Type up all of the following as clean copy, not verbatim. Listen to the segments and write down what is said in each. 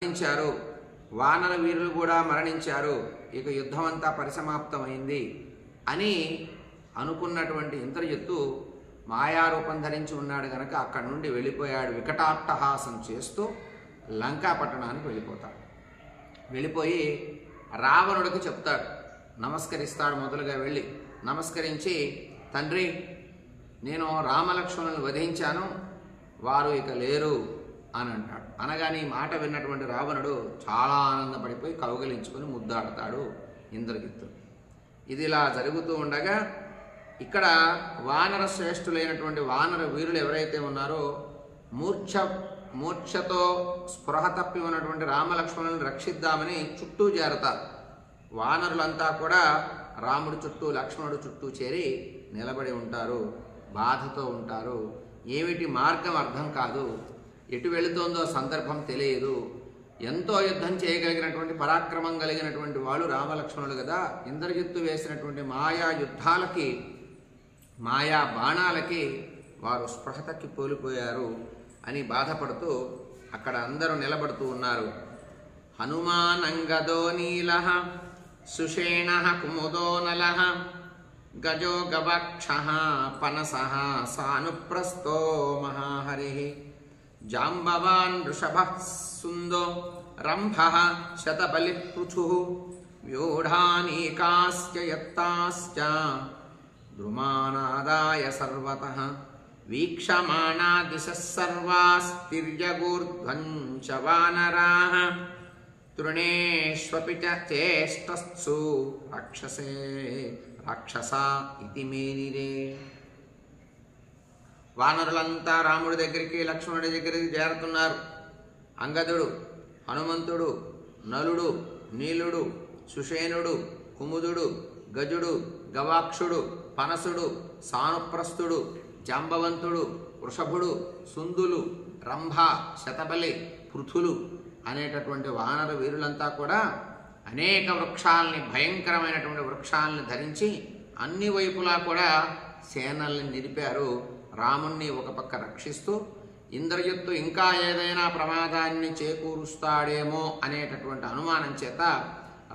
మరణించారు, వానర వీరులు కూడా మరణించారు, ఇక యుద్ధం అంతా పరిసమాప్తమైంది అని అనుకున్నటువంటి ఇంద్రజిత్తు మాయారూపం ధరించి ఉన్నాడు గనక అక్కడి నుండి వెళ్ళిపోయాడు. వికటాట్టహాసం చేస్తూ లంకా పట్టణానికి వెళ్ళిపోతాడు. వెళ్ళిపోయి రావణుడికి చెప్తాడు, నమస్కరిస్తాడు. మొదలుగా వెళ్ళి నమస్కరించి, తండ్రి, నేను రామలక్ష్మణులను వధించాను, వారు ఇక లేరు అని అంటాడు. అనగానే ఈ మాట విన్నటువంటి రావణుడు చాలా ఆనందపడిపోయి కౌగిలించుకొని ముద్దాడతాడు ఇంద్రజిత్తు. ఇది ఇలా జరుగుతూ ఉండగా ఇక్కడ వానర శ్రేష్ఠులైనటువంటి వానర వీరులు ఎవరైతే ఉన్నారో మూర్ఛతో స్పృహ తప్పి ఉన్నటువంటి రామలక్ష్మణులను రక్షిద్దామని చుట్టూ చేరతారు. వానరులంతా కూడా రాముడి చుట్టూ లక్ష్మణుడు చుట్టూ చేరి నిలబడి ఉంటారు, బాధతో ఉంటారు. ఏమిటి మార్గం అర్థం కాదు, ఎటు వెళుతోందో సందర్భం తెలియదు. ఎంతో యుద్ధం చేయగలిగినటువంటి పరాక్రమం కలిగినటువంటి వాళ్ళు రామలక్ష్మణులు కదా, ఇంద్రజిత్తు వేసినటువంటి మాయా యుద్ధాలకి మాయా బాణాలకి వారు స్పృహ తక్కి పోలిపోయారు అని బాధపడుతూ అక్కడ అందరూ నిలబడుతూ ఉన్నారు. హనుమానంగదో నీలః సుషేణః కుముదో నలః గజో గవక్షః పనసః సానుప్రస్థో మహాహరిః జాంబవాన్ వృషభః సుందో రంభః శతబలిపృథుః వ్యూఢానీకాశ్చ యత్తాశ్చ ద్రుమానాదాయ సర్వతః వీక్షమాణా దిశః సర్వాస్తిర్యగూర్ధ్వం చ వానరాః తృణేష్వపి చ చేష్టస్సు రాక్షసా ఇతి మేనిరే. వానరులంతా రాముడి దగ్గరికి లక్ష్మణుడి దగ్గరికి చేరుతున్నారు. అంగదుడు, హనుమంతుడు, నలుడు, నీలుడు, సుషేనుడు, కుముదుడు, గజుడు, గవాక్షుడు, పనసుడు, సానుప్రస్థుడు, జాంబవంతుడు, వృషభుడు, సుందులు, రంభ, శతబలి, పృథులు అనేటటువంటి వానర వీరులంతా కూడా అనేక వృక్షాలని, భయంకరమైనటువంటి వృక్షాలని ధరించి అన్ని వైపులా కూడా సేనల్ని నిలిపారు. రాముణ్ణి ఒక పక్క రక్షిస్తూ ఇంద్రజిత్తు ఇంకా ఏదైనా ప్రమాదాన్ని చేకూరుస్తాడేమో అనేటటువంటి అనుమానం చేత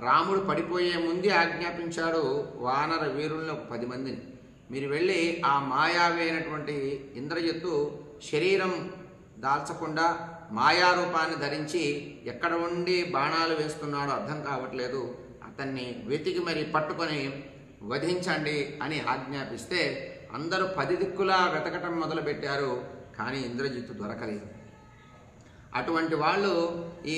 రాముడు పడిపోయే ముందే ఆజ్ఞాపించాడు వానర వీరులను 10 మందిని, మీరు వెళ్ళి ఆ మాయావి అయినటువంటి ఇంద్రజిత్తు శరీరం దాల్చకుండా మాయారూపాన్ని ధరించి ఎక్కడ ఉండి బాణాలు వేస్తున్నాడో అర్థం కావట్లేదు, అతన్ని వెతికి మరి పట్టుకొని వధించండి అని ఆజ్ఞాపిస్తే అందరూ 10 దిక్కులా వెతకటం మొదలుపెట్టారు. కానీ ఇంద్రజిత్తు దొరకలేదు. అటువంటి వాళ్ళు ఈ